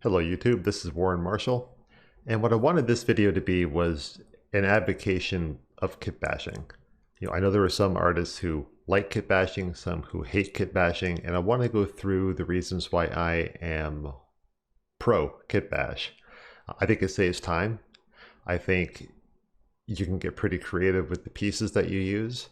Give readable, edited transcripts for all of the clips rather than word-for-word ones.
Hello YouTube, this is Warren Marshall, and what I wanted this video to be was an advocation of kitbashing. I know there are some artists who like kitbashing, some who hate kitbashing, and I want to go through the reasons why I am pro kitbash. I think it saves time. I think you can get pretty creative with the pieces that you use,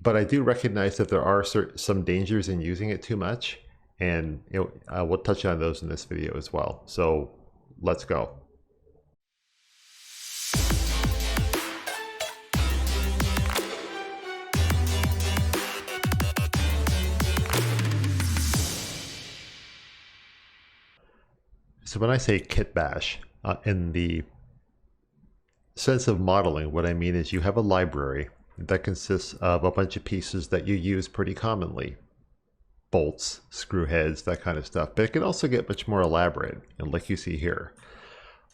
but I do recognize that there are some dangers in using it too much. And we'll touch on those in this video as well. So let's go. So when I say kitbash, in the sense of modeling, what I mean is you have a library that consists of a bunch of pieces that you use pretty commonly. Bolts, screw heads, that kind of stuff. But it can also get much more elaborate, like you see here.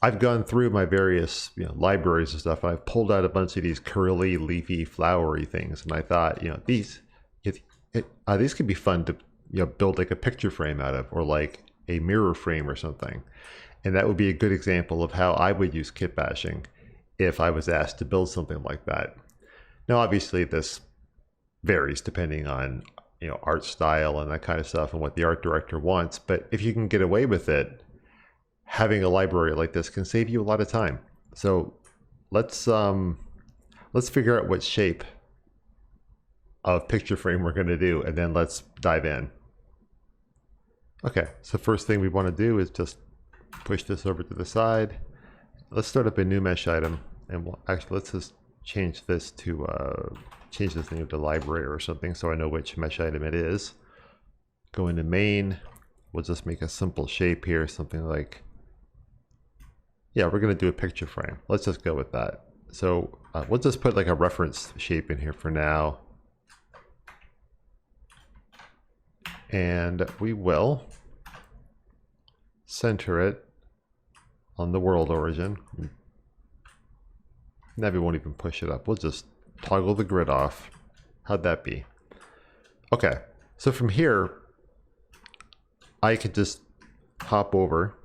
I've gone through my various libraries and stuff, and I've pulled out a bunch of these curly, leafy, flowery things, and I thought, these could be fun to build like a picture frame out of, or like a mirror frame or something. And that would be a good example of how I would use kitbashing if I was asked to build something like that. Now, obviously, this varies depending on art style and that kind of stuff and what the art director wants. But if you can get away with it, having a library like this can save you a lot of time. So let's figure out what shape of picture frame we're going to do, and then let's dive in. Okay, so first thing we want to do is just push this over to the side. Let's start up a new mesh item, and let's just change this to change this name to library or something so I know which mesh item it is. Go into main. We'll just make a simple shape here, something like, we're going to do a picture frame. Let's just go with that. So we'll just put like a reference shape in here for now. And we will center it on the world origin. Now we won't even push it up. We'll just toggle the grid off. How'd that be? Okay, so from here, I could just hop over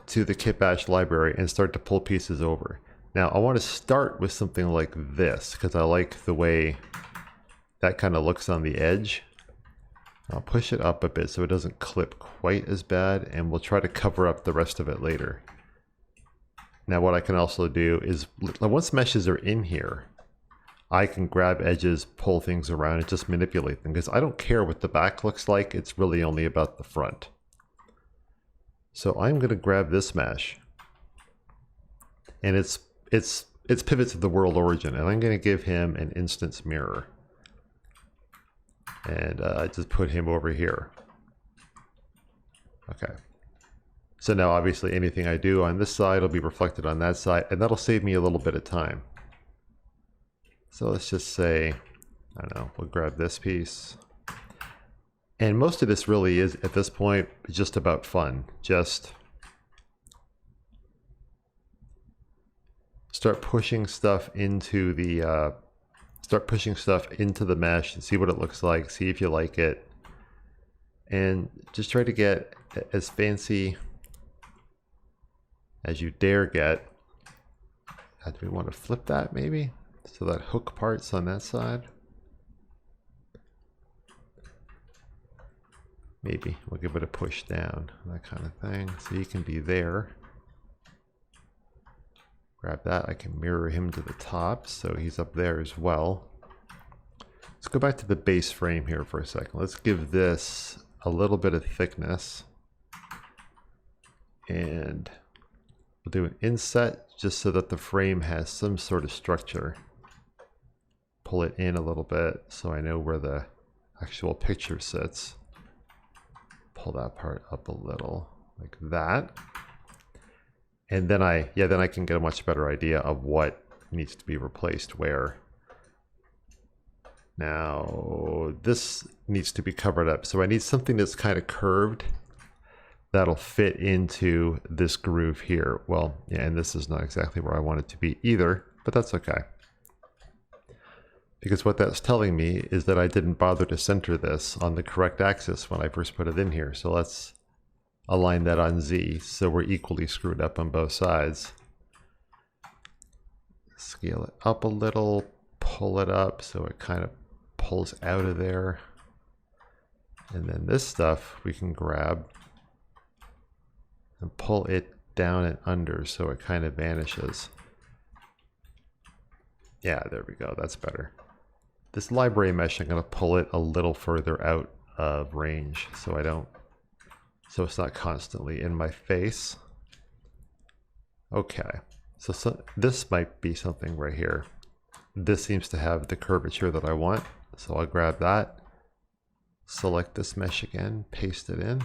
to the kitbash library and start to pull pieces over. Now I want to start with something like this because I like the way that kind of looks on the edge. I'll push it up a bit so it doesn't clip quite as bad, and we'll try to cover up the rest of it later. Now what I can also do is, once meshes are in here, I can grab edges, pull things around, and just manipulate them, because I don't care what the back looks like, it's really only about the front. So I'm going to grab this mesh, and it's pivot to the world origin, and I'm going to give him an instance mirror. And just put him over here. Okay. So now obviously anything I do on this side will be reflected on that side, and that'll save me a little bit of time. So let's just say, I don't know, we'll grab this piece. And most of this really is, at this point, just about fun. Just start pushing stuff into the mesh and see what it looks like, see if you like it, and just try to get as fancy as you dare get. Do we want to flip that maybe? So that hook part's on that side. Maybe we'll give it a push down, that kind of thing. So you can be there. Grab that, I can mirror him to the top, so he's up there as well. Let's go back to the base frame here for a second. Let's give this a little bit of thickness. And we'll do an inset just so that the frame has some sort of structure. Pull it in a little bit so I know where the actual picture sits. Pull that part up a little, like that. And then I can get a much better idea of what needs to be replaced where. Now, this needs to be covered up. So I need something that's kind of curved that'll fit into this groove here. Well, yeah, and this is not exactly where I want it to be either, but that's okay. Because what that's telling me is that I didn't bother to center this on the correct axis when I first put it in here. So let's align that on Z so we're equally screwed up on both sides. Scale it up a little, pull it up so it kind of pulls out of there. And then this stuff we can grab and pull it down and under so it kind of vanishes. Yeah, there we go, that's better. This library mesh, I'm going to pull it a little further out of range so it's not constantly in my face. Okay, so this might be something right here. This seems to have the curvature that I want, so I'll grab that, select this mesh again, paste it in,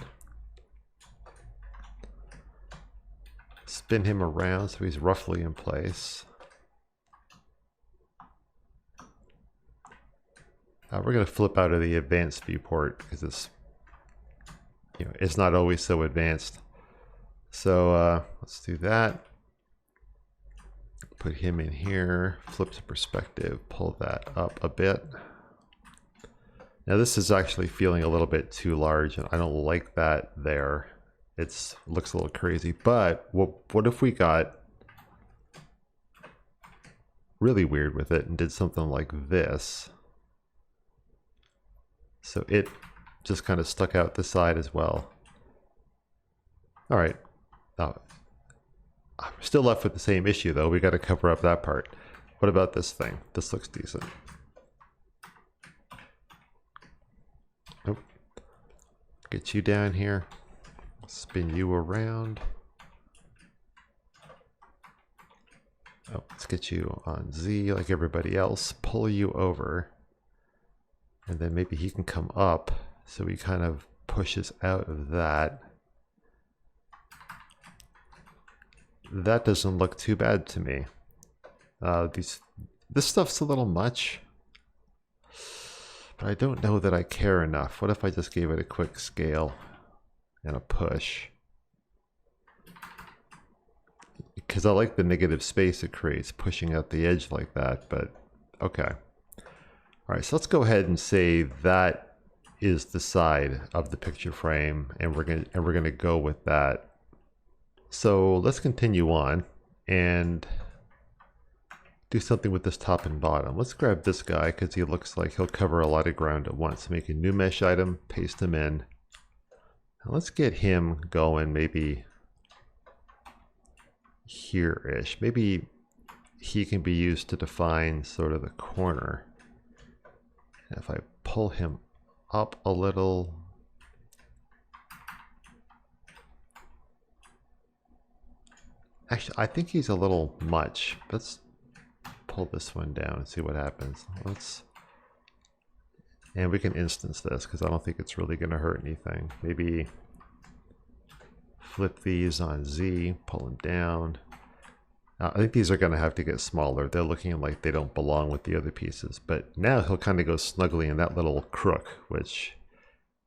spin him around so he's roughly in place. We're going to flip out of the advanced viewport because it's not always so advanced. So let's do that. Put him in here, flip to perspective, pull that up a bit. Now this is actually feeling a little bit too large, and I don't like that there. It looks a little crazy, but what if we got really weird with it and did something like this? So it just kind of stuck out the side as well. All right. Now, I'm still left with the same issue though. We got to cover up that part. What about this thing? This looks decent. Nope. Get you down here. Spin you around. Oh, let's get you on Z like everybody else. Pull you over. And then maybe he can come up, so he kind of pushes out of that. That doesn't look too bad to me. This stuff's a little much, but I don't know that I care enough. What if I just gave it a quick scale and a push? Because I like the negative space it creates, pushing out the edge like that, but okay. All right, so let's go ahead and say that is the side of the picture frame, and we're gonna go with that. So let's continue on and do something with this top and bottom. Let's grab this guy because he looks like he'll cover a lot of ground at once. Make a new mesh item, paste him in. Now let's get him going maybe here-ish. Maybe he can be used to define sort of the corner. If I pull him up a little, actually, I think he's a little much. Let's pull this one down and see what happens. And we can instance this because I don't think it's really going to hurt anything. Maybe flip these on Z, pull them down. I think these are going to have to get smaller. They're looking like they don't belong with the other pieces. But now he'll kind of go snugly in that little crook, which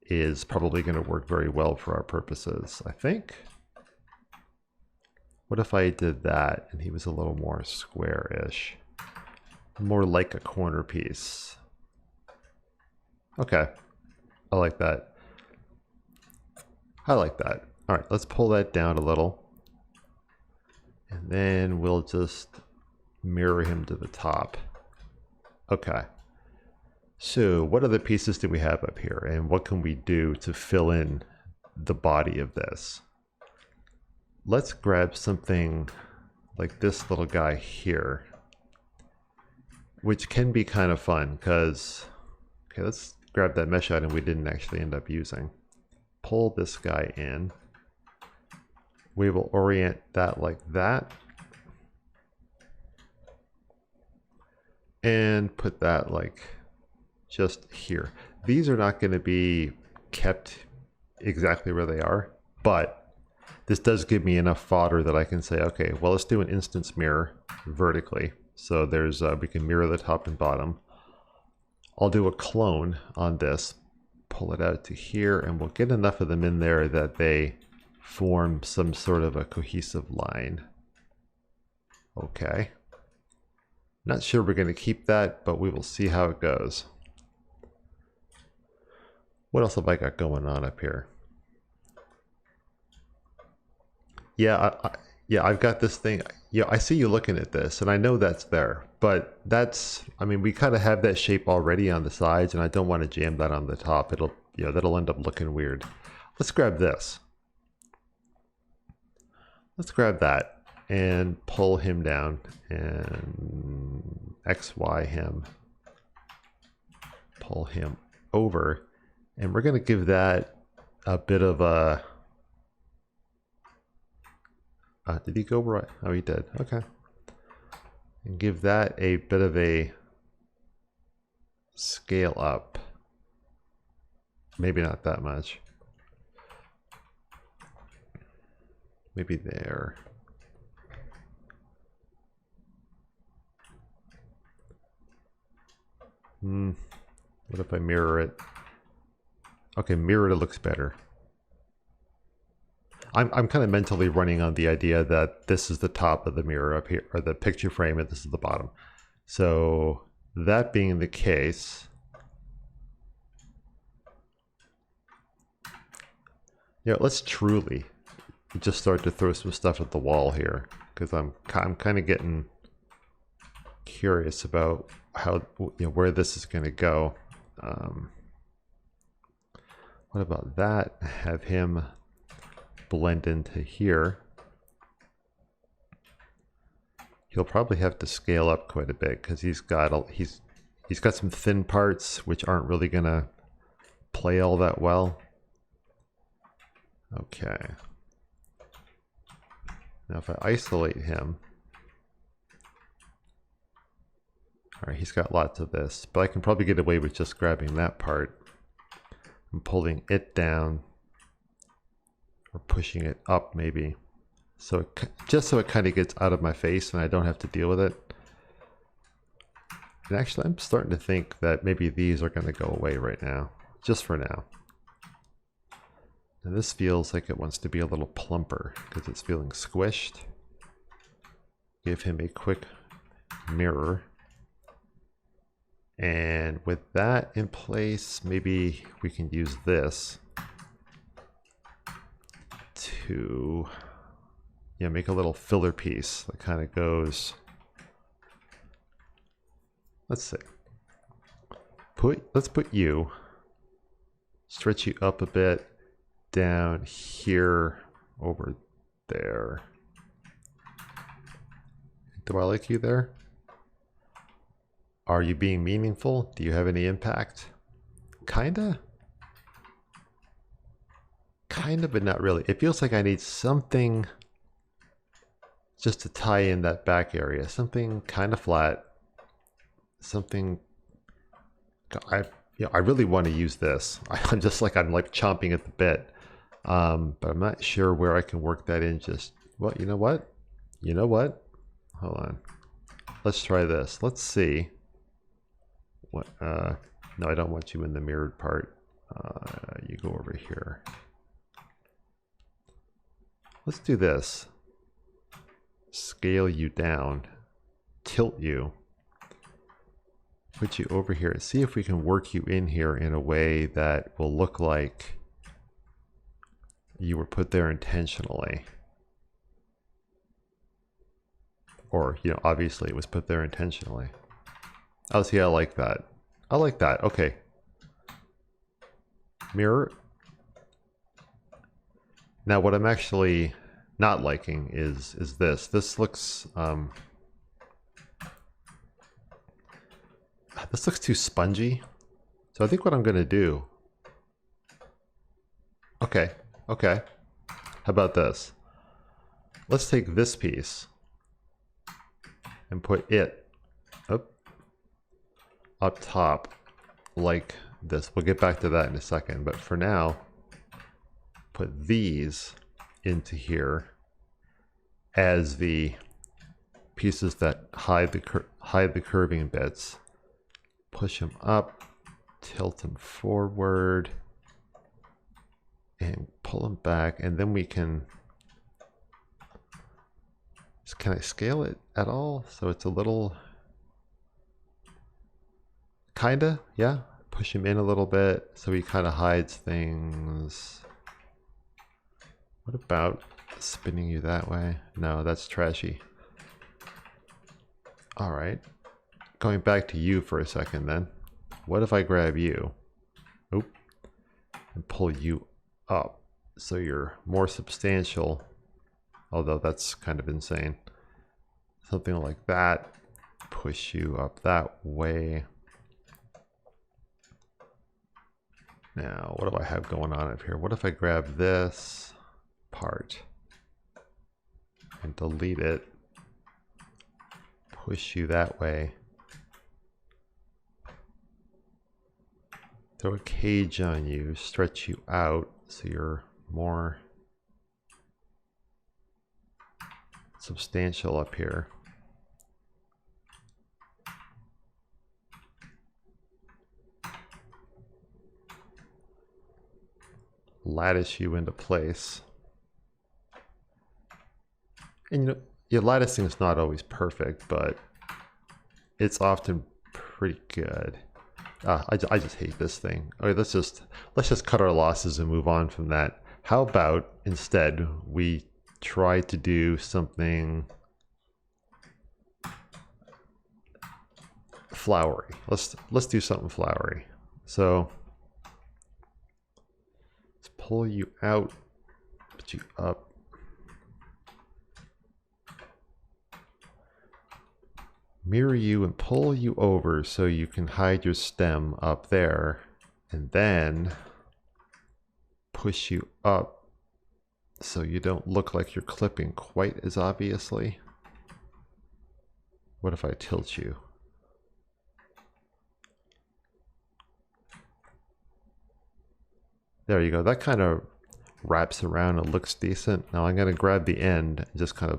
is probably going to work very well for our purposes, I think. What if I did that and he was a little more square-ish? More like a corner piece. Okay, I like that. I like that. All right, let's pull that down a little. And then we'll just mirror him to the top. Okay. So what other pieces do we have up here? And what can we do to fill in the body of this? Let's grab something like this little guy here, which can be kind of fun because, okay, let's grab that mesh item we didn't actually end up using. Pull this guy in. We will orient that like that. And put that like just here. These are not going to be kept exactly where they are, but this does give me enough fodder that I can say, okay, well, let's do an instance mirror vertically. So there's we can mirror the top and bottom. I'll do a clone on this, pull it out to here, and we'll get enough of them in there that they form some sort of a cohesive line. Okay. Not sure we're going to keep that, but we will see how it goes. What else have I got going on up here? Yeah, yeah, I've got this thing. Yeah, I see you looking at this, and I know that's there, but that's, I mean, we kind of have that shape already on the sides, and I don't want to jam that on the top. It'll, yeah, that'll end up looking weird. Let's grab this. Let's grab that and pull him down and XY him, pull him over, and we're going to give that a bit of a, did he go right? Oh, he did. Okay. And give that a bit of a scale up. Maybe not that much. Maybe there. What if I mirror it? Okay, mirror it looks better. I'm kind of mentally running on the idea that this is the top of the mirror up here, or the picture frame, and this is the bottom. So that being the case, yeah, let's truly just start to throw some stuff at the wall here, because I'm kind of getting curious about how, you know, where this is going to go. What about that? Have him blend into here. He'll probably have to scale up quite a bit because he's got some thin parts which aren't really gonna play all that well. Okay. Now if I isolate him, all right, he's got lots of this, but I can probably get away with just grabbing that part and pulling it down. Or pushing it up maybe, so just so it kind of gets out of my face and I don't have to deal with it. And actually I'm starting to think that maybe these are going to go away right now, just for now. And this feels like it wants to be a little plumper because it's feeling squished. Give him a quick mirror, and with that in place, maybe we can use this to, yeah, make a little filler piece that kind of goes, let's see, let's put you, stretch you up a bit down here over there. Do I like you there? Are you being meaningful? Do you have any impact? Kinda, but not really. It feels like I need something just to tie in that back area. Something kind of flat. Something. I really want to use this. I'm like chomping at the bit. But I'm not sure where I can work that in. Just, well, you know what? You know what? Hold on. Let's try this. Let's see. What? No, I don't want you in the mirrored part. You go over here. Let's do this. Scale you down, tilt you, put you over here, and see if we can work you in here in a way that will look like you were put there intentionally. Or, you know, obviously it was put there intentionally. Oh, see, I like that. I like that. Okay. Mirror. Now what I'm actually not liking is this. This looks too spongy. So I think what I'm gonna do. Okay. How about this? Let's take this piece and put it up top like this. We'll get back to that in a second, but for now, put these into here as the pieces that hide the curving bits. Push them up, tilt them forward, and pull them back, and then we can just, can I scale it at all so it's a little, Kinda, yeah. Push him in a little bit so he kind of hides things. What about spinning you that way? No, that's trashy. All right. Going back to you for a second then. What if I grab you? Oop. And pull you up so you're more substantial. Although that's kind of insane. Something like that. Push you up that way. Now, what do I have going on up here? What if I grab this part and delete it? Push you that way. Throw a cage on you, stretch you out so you're more substantial up here. Lattice you into place. And you know, your latticing is not always perfect, but it's often pretty good. I just hate this thing. All right, let's just cut our losses and move on from that. How about instead we try to do something flowery. Let's do something flowery. So let's pull you out, put you up. Mirror you and pull you over so you can hide your stem up there, and then push you up so you don't look like you're clipping quite as obviously. What if I tilt you? There you go. That kind of wraps around and looks decent. Now I'm going to grab the end and just kind of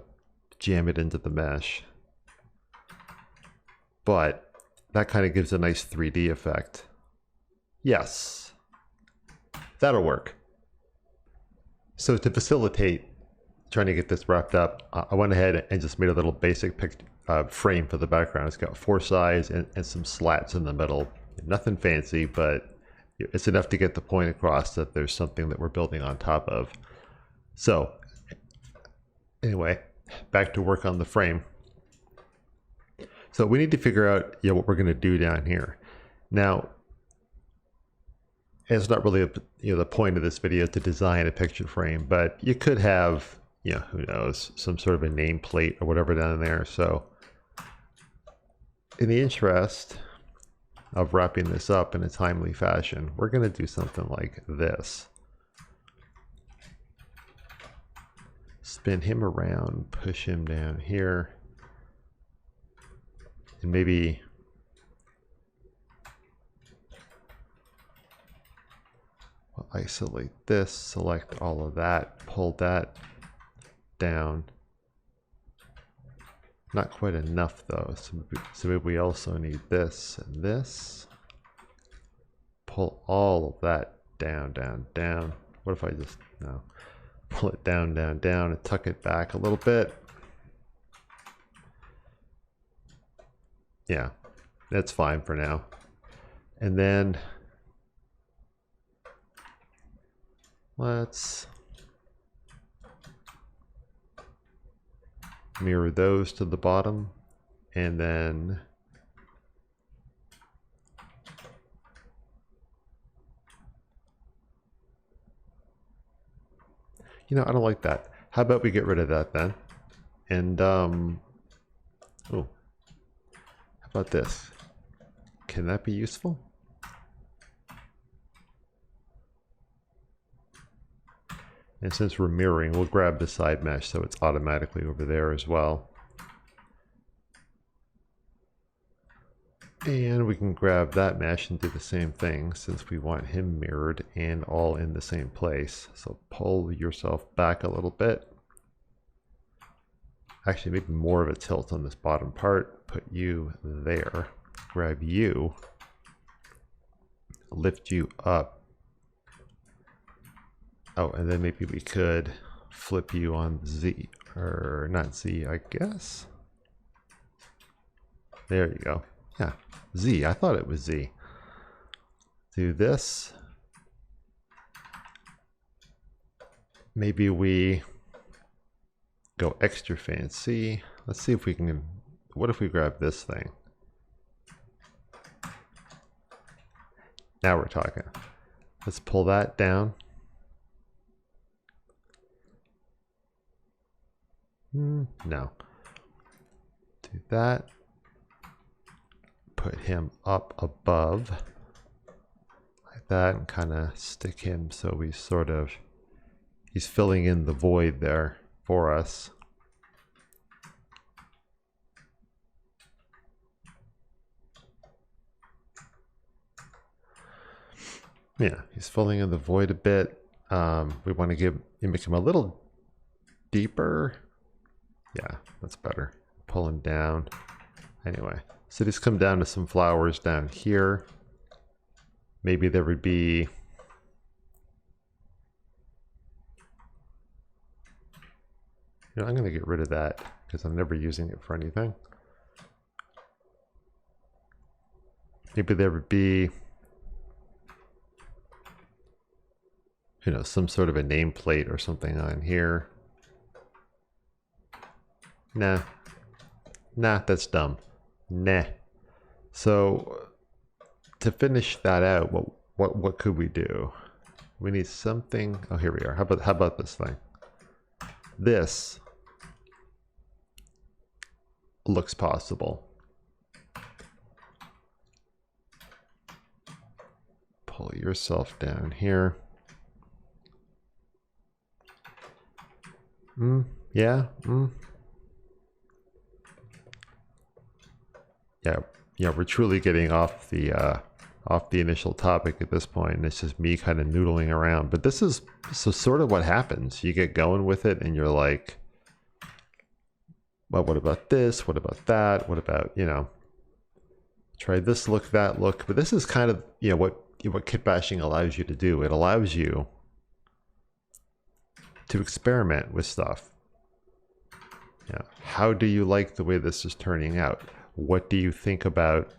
jam it into the mesh. But that kind of gives a nice 3D effect. Yes, that'll work. So to facilitate trying to get this wrapped up, I went ahead and just made a little basic frame for the background. It's got 4 sides and some slats in the middle. Nothing fancy, but it's enough to get the point across that there's something that we're building on top of. So anyway, back to work on the frame. So we need to figure out what we're going to do down here. Now, it's not really the point of this video to design a picture frame, but you could have, who knows, some sort of a nameplate or whatever down there. So in the interest of wrapping this up in a timely fashion, we're going to do something like this. Spin him around, push him down here. And maybe we'll isolate this, select all of that, pull that down. Not quite enough though, so maybe we also need this and this. Pull all of that down, down, down. What if I just, no, pull it down, down, down, and tuck it back a little bit. Yeah, that's fine for now. And then let's mirror those to the bottom, and then I don't like that. How about we get rid of that then? And oh, how about this? Can that be useful? And since we're mirroring, we'll grab the side mesh so it's automatically over there as well. And we can grab that mesh and do the same thing since we want him mirrored and all in the same place. So pull yourself back a little bit. Actually, maybe more of a tilt on this bottom part. Put you there. Grab you. Lift you up. Oh, and then maybe we could flip you on Z, or not Z, I guess. There you go. Yeah, Z. I thought it was Z. Do this. Maybe we go extra fancy. Let's see if we can, what if we grab this thing? Now we're talking. Let's pull that down. No. Do that. Put him up above like that and kind of stick him so we sort of, he's filling in the void there for us. Yeah, he's filling in the void a bit. We want to make him a little deeper. Yeah, that's better. Pull him down. Anyway, so just come down to some flowers down here. Maybe there would be, you know, I'm going to get rid of that because I'm never using it for anything. Maybe there would be, you know, some sort of a nameplate or something on here. Nah, that's dumb. Nah. So to finish that out, what could we do? We need something. Oh, here we are. How about this thing? This looks possible. Pull yourself down here. Yeah. Yeah, we're truly getting off the initial topic at this point, and it's just me kind of noodling around. But this is so sort of what happens. You get going with it, and you're like, well, what about this? What about that? What about, you know, try this look, that look. But this is kind of, you know, what kitbashing allows you to do. It allows you to experiment with stuff. Yeah. How do you like the way this is turning out? What do you think about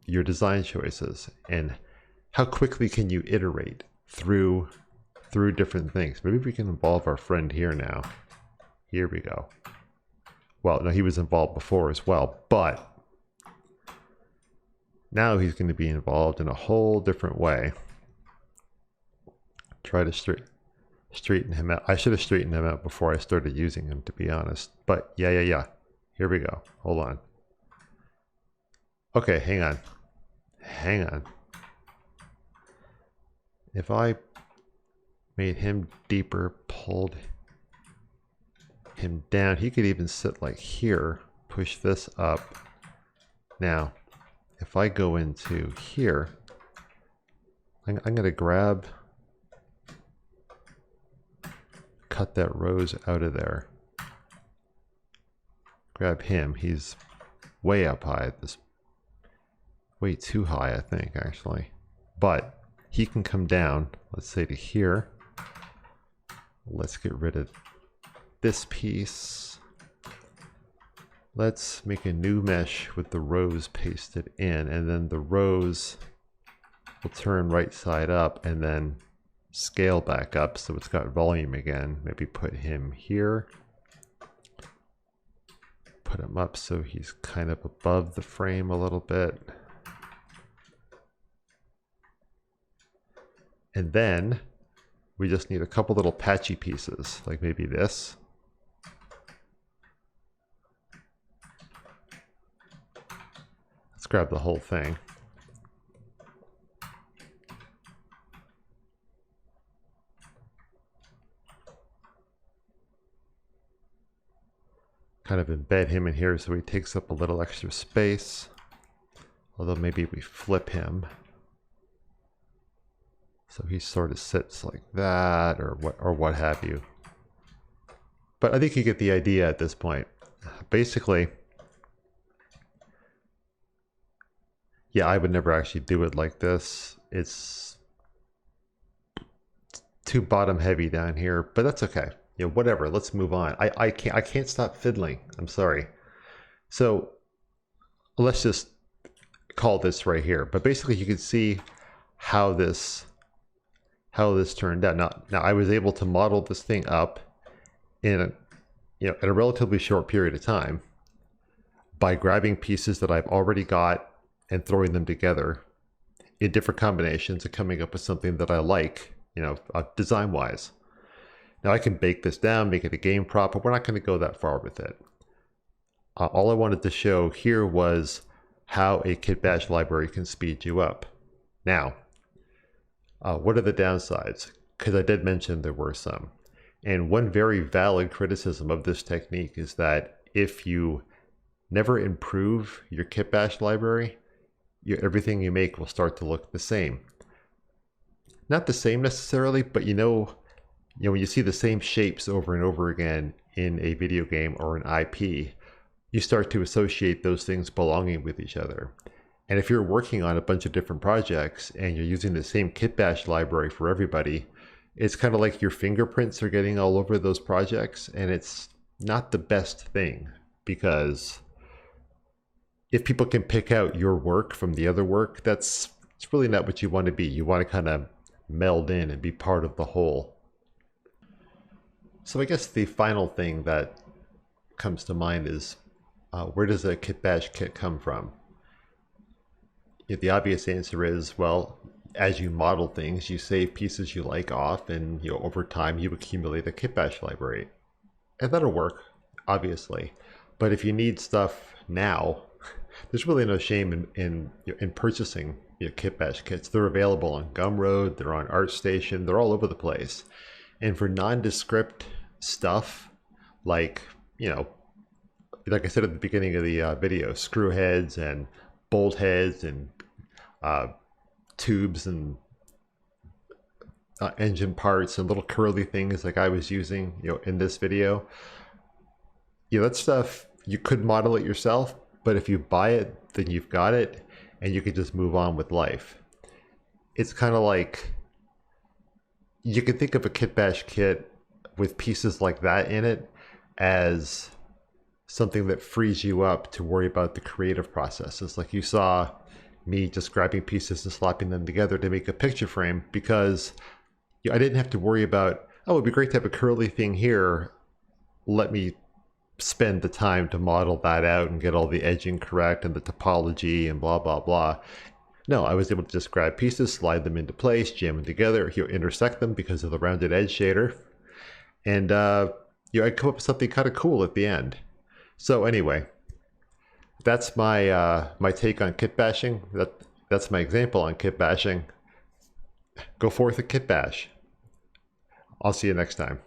your design choices? And how quickly can you iterate through different things? Maybe we can involve our friend here now. Here we go. Well, no, he was involved before as well, but now he's going to be involved in a whole different way. Try to straighten him out. I should have straightened him out before I started using him, to be honest. But yeah. Here we go. Hold on. Okay, hang on. If I made him deeper, pulled him down, he could even sit like here, push this up. Now, if I go into here, I'm going to grab, cut that rose out of there. Grab him. He's way up high at this, way too high, I think, actually. But he can come down, let's say to here. Let's get rid of this piece. Let's make a new mesh with the rose pasted in, and then the rose will turn right side up and then scale back up so it's got volume again. Maybe put him here. Put him up so he's kind of above the frame a little bit. And then we just need a couple little patchy pieces, like maybe this. Let's grab the whole thing. Kind of embed him in here so he takes up a little extra space. Although maybe we flip him so he sort of sits like that, or what have you. But I think you get the idea at this point. Basically, yeah, I would never actually do it like this. It's too bottom heavy down here, but that's okay. You know, whatever, let's move on. I can't stop fiddling. I'm sorry. So let's just call this right here. But basically you can see how this turned out. Now I was able to model this thing up in in a relatively short period of time by grabbing pieces that I've already got and throwing them together in different combinations and coming up with something that I like, design wise. Now I can bake this down, make it a game prop, but we're not going to go that far with it. All I wanted to show here was how a kitbash library can speed you up. Now, what are the downsides? Because I did mention there were some. And one very valid criticism of this technique is that if you never improve your kitbash library, everything you make will start to look the same. Not the same necessarily, but when you see the same shapes over and over again in a video game or an IP, you start to associate those things belonging with each other. And if you're working on a bunch of different projects and you're using the same kitbash library for everybody, it's kind of like your fingerprints are getting all over those projects, and it's not the best thing, because if people can pick out your work from the other work, it's really not what you want to be. You want to kind of meld in and be part of the whole. So I guess the final thing that comes to mind is, where does a kitbash kit come from? The obvious answer is, well, as you model things, you save pieces you like off, and over time you accumulate a kitbash library. And that'll work, obviously. But if you need stuff now, there's really no shame in purchasing kitbash kits. They're available on Gumroad, they're on ArtStation, they're all over the place. And for nondescript stuff, like I said at the beginning of the video, screw heads and bolt heads and tubes and engine parts and little curly things like I was using in this video, that stuff, you could model it yourself, but if you buy it, then you've got it and you can just move on with life. It's kind of like, you can think of a kitbash kit with pieces like that in it as something that frees you up to worry about the creative processes. Like you saw me just grabbing pieces and slapping them together to make a picture frame, because I didn't have to worry about, oh, it'd be great to have a curly thing here. Let me spend the time to model that out and get all the edging correct and the topology and blah, blah, blah. No, I was able to just grab pieces, slide them into place, jam them together, intersect them because of the rounded edge shader. And I come up with something kind of cool at the end. So anyway, that's my my take on kitbashing. That's my example on kitbashing. Go forth and kitbash. I'll see you next time.